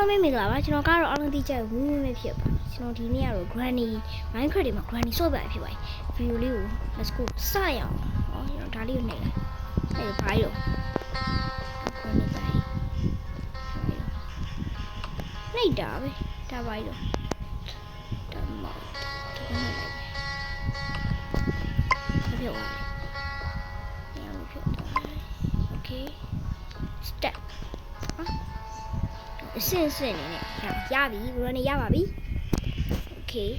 လုံးမင်္ဂလာပါကျွန်တော်ကတော့အားလုံးသိကြဝင်းဝင်းပဲဖြစ်ပါကျွန်တော်ဒီနေ့ကတော့ Granny Minecraft တွေမှာ Granny ဆော့ပြဖြစ်ပါတယ်ဗီဒီယိုလေးကို let's go စရအောင်ဟောကျွန်တော်ဒါလေးကိုနှိပ်လိုက်ဘာရော Granny တိုင်းနှိပ်တာပဲဒါဘာရောဒါမှဒါနှိပ်လိုက်ပဲပြောပါမယ်ညမဖြစ်တော့ okay step အစင်စင်နေနဲ့ရပြီ Granny ရပါပြီ okay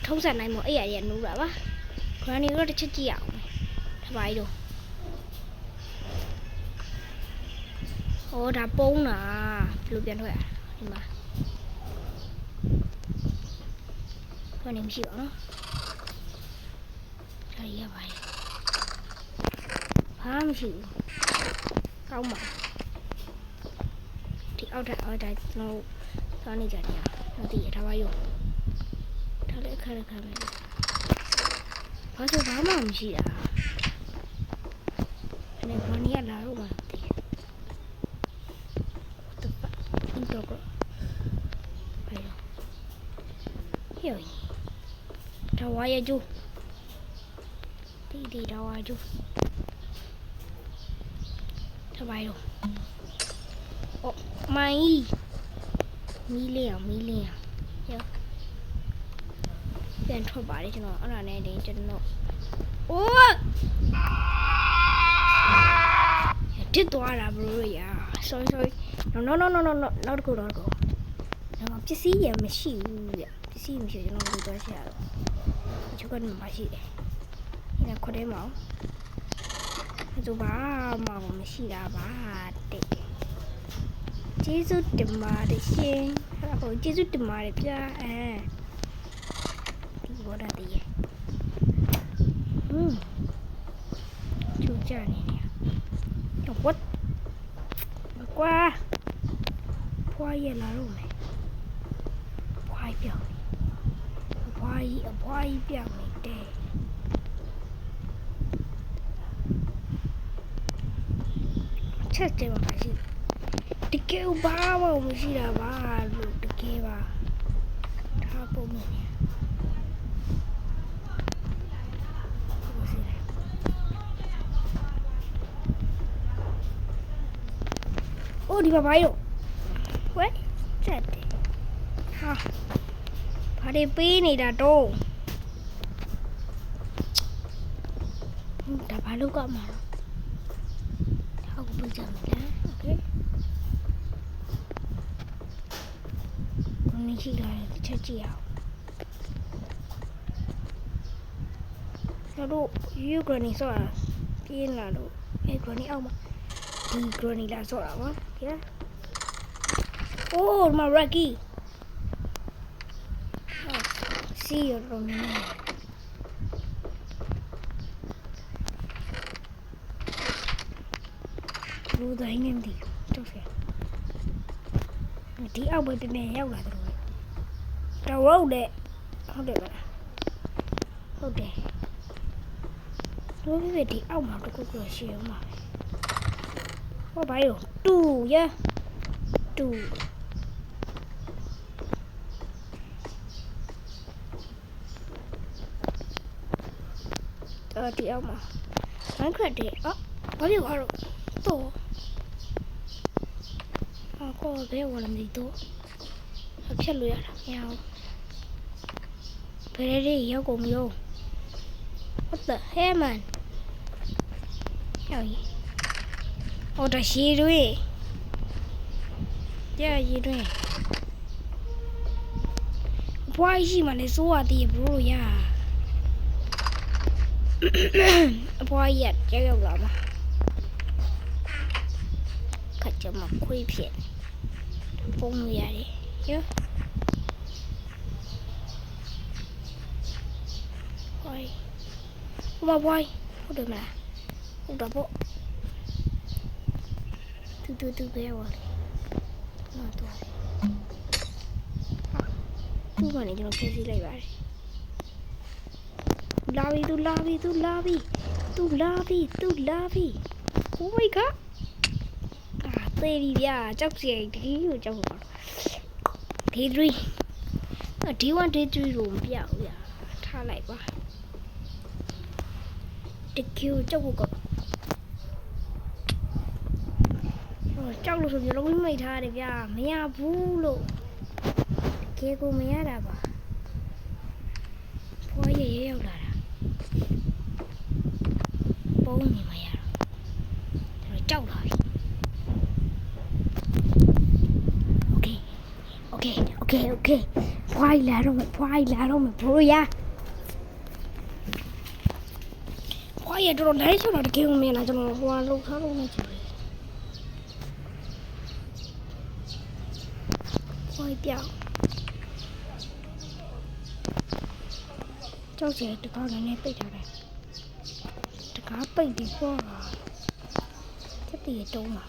ထုံးစံနိုင်မို့အဲ့ရနိုးတာပါ Granny တို့တစ်ချက်ကြည့်ရအောင်ဒါပါတော့ဟောဒါပုံးတာဘယ်လိုပြန်ထွက်ရဒီမှာ Granny မရှိပါနော်ဒါရပါရဲ့ဘာမှမရှိဘူးကောင်းပါဒီအောက်ကျွန်တော်သွားနေကြတယ်မသိရဒါပါရောဒါလည်းအခါမယ်ဘာလို့ဘာမှမရှိတာအဲ့ဒါ Granny ကလာတော့မှသိတော့ကောဟဲ့ဒါဝါရကျူဒီဒါဝါကျူဒါပါရော哦，满意，米量，哟，变错吧的，就喏，俺那那就喏，哦，这多啦不是呀，sorry，no，go，然后这些也没事的，这些没事就喏就多些了，就跟没事的，现在快点毛，就把毛没事啦，把的。ကျေးဇူးတင်ပါတယ်ရှင်ဟိုကျေးဇူးတင်ပါတယ်ဗျာဒီဘောဓာတည်းကျူကြနေတယ်what ကွာဖွားရလာတော့မယ်ဖွားပြောင်းအဖွားကြီးပြောင်းနေတယ်ချက်တယ်ပါရှိတကယ်ဘာမှမရှိတာပါလို့တကယ်ပါထားပုံနေအိုးဒီဘာရောဝဲချက်တယ်ဟာဘာတွေပေးနေတာတော့ဒါဘာလို့ကမှာတော့ဒါကိုပြကြမယ်လားโอเคရှိလာတယ်ချက်ကြည့်အောင်တို့ Granny ဆော့တာပြင်းလာတော့အဲ့ Granny အောက်မှာဒီ Granny လာဆော့တာပါကြည့်အိုးမ Rocky စီရတော့နေဘူးတိုင်းနေတယ်တော့ဖယ်ဒီအောက်ပဲပြင်ရောက်လာတယ်တော်ရုပ်တဲ့ဟုတ်တယ်ပါဟုတ်တယ်တို့ပြဒီအောက်မှာတခုခုရှိအောင်ပါဟောဘာရောတူရတူဒီအောက်မှာ Minecraft တဲ့ဘာပြောရတော့တော့ကောဘယ်ဝင်နေတော့ဖြတ်လို့ရတာမရဘူးဘယ်ရဲရောက်ကုန်ရော What the hell man ရောက်ရင်ဟောဒါရေတွေရေတွေဘွားရှိမှလည်းစိုးရသေးဘလို့ရအဘွားရက်ရောက်လာမှာခက်ကြမှာခွေးဖြစ်ပုံလို့ရတယ်ရောဘွားဘွားဟုတ်တယ်မလားဟုတ်တော့ပေါ့တူပဲဝါလေနော်တော့သူ့ကနေကျွန်တော်ဖျက်ဆီးလိုက်ပါတယ်လာပြီ Oh my god တ သေပြီဗျာကြောက်စရာတကြီးကိုကြောက်ပါDay 3 Day 1 Day 3ကိုမပြဘူးဗျာထားလိုက်ပါတကယ်ကြောက်ဖို့ကကြောက်လို့ဆိုမျိုးလုံးမိတ်ထားတယ်ဗျာမရဘူးလို့တကယ်ကိုမရတာပါဖွားရရောက်လာတာပုံနေမရတော့ကြောက်လာပြီโอเคဖွားလာတော့မယ်ဘိုးရဖွားရတော့လိုက်ဆိုတော့တကယ်ကိုမရလားကျွန်တော်ဟိုလှုပ်ထားလို့နေချင်တယ်ဖွားပြောင်းကြောက်စရာတကားနဲ့ပိတ်ထားတယ်တကားပိတ်ပြီးဖွားချက်တည်းတုံးလာ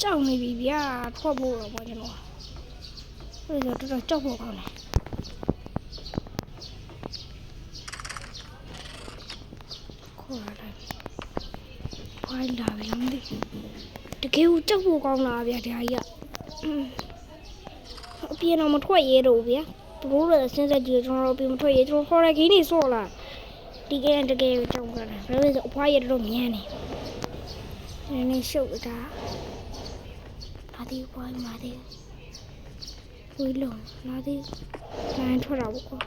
ကြောက်နေပြီဗျာထွက်ဖို့တော့ပေါ့ကျွန်တော်အဲ့ဒါတော်ကြောက်ဖို့ကောင်းတယ်ခေါ်ရတယ်ဖိုင်လာပြီမသိတကယ်ကိုကြောက်ဖို့ကောင်းလားဗျာဒါကြီးကအပြင်တော့မထွက်ရဲတော့ဗျာသူတို့လည်းစဉ်းစားကြည့်ကျွန်တော်တို့ပြင်မထွက်ရဲကျွန်တော်ခေါ်ရခင်းနေဆော့လာဒီကဲတကယ်ကြောက်ကြတယ်ဘယ်လိုလဲအဖွားရတော့မြန်းနေနည်းရှုပ်တာMati boy mati. Ui lộn, nó đi. Này thôi đâu cô.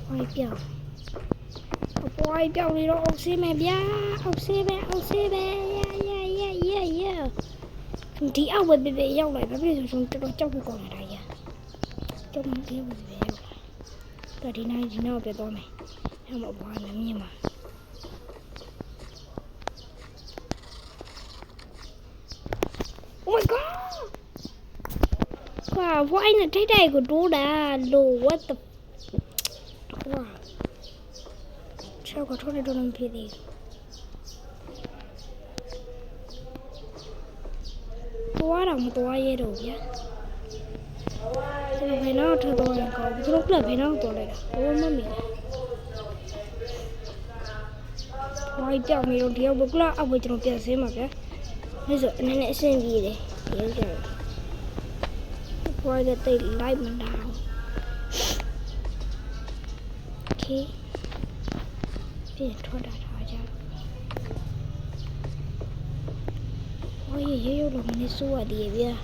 Ôi biểu. Ôi biểu đi đâu xe mẹ bia, ông xe mẹ. Yeah. Thì áo về về nhau lại bây giờ chúng tôi cho cô còn ở đây à. Cho nó kia về về rồi đi nào về to này em bảo bỏ lắm nhưng mà oh my god wow why là thấy đây của đố đã đồ what the wow sao có thôi đồ làm gì quá đồng to vậy đồ vậy Tôi phải nói thôi tôi là cậu tôi lúc là phải nói tôi này tôi mới mình quay chào mình đầu tiên bước là ông với trong tiền xem mà cái bây giờ anh lại xem gì đây hiểu chưa quay ra tay lại mình đào ok tiền thôi đã thôi cho ôi hiểu rồi mình đi xua đi vậy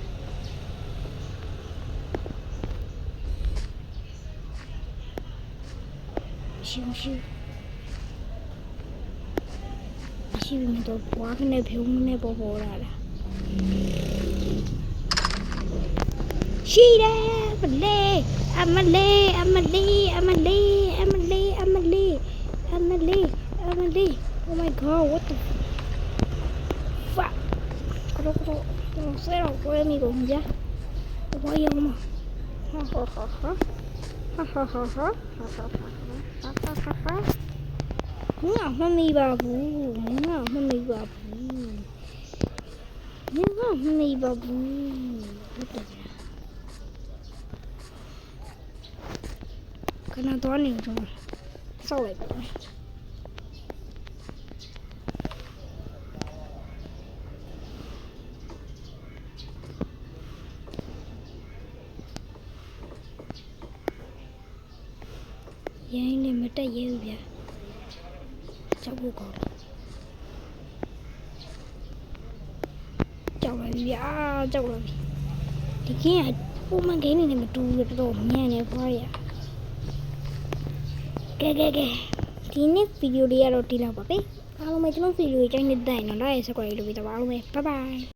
Chị mình tôi quá cái này phiếu này bỏ ra là chị đây mình lê oh my god what the fuck có sẽ đâu có em cùng chứ có yêu mà Nga honey babu cái nào toán nhiều rồi sau lại vậy vậy nên mới tay dư vậy cháu vô còn cháu là thì kia ô mang cái này mà tu được rồi nha này coi à kệ thì next video đi rồi thì nào bảo biết alo mấy chúng video cho nên đây nó đây sẽ quay được video alo bye bye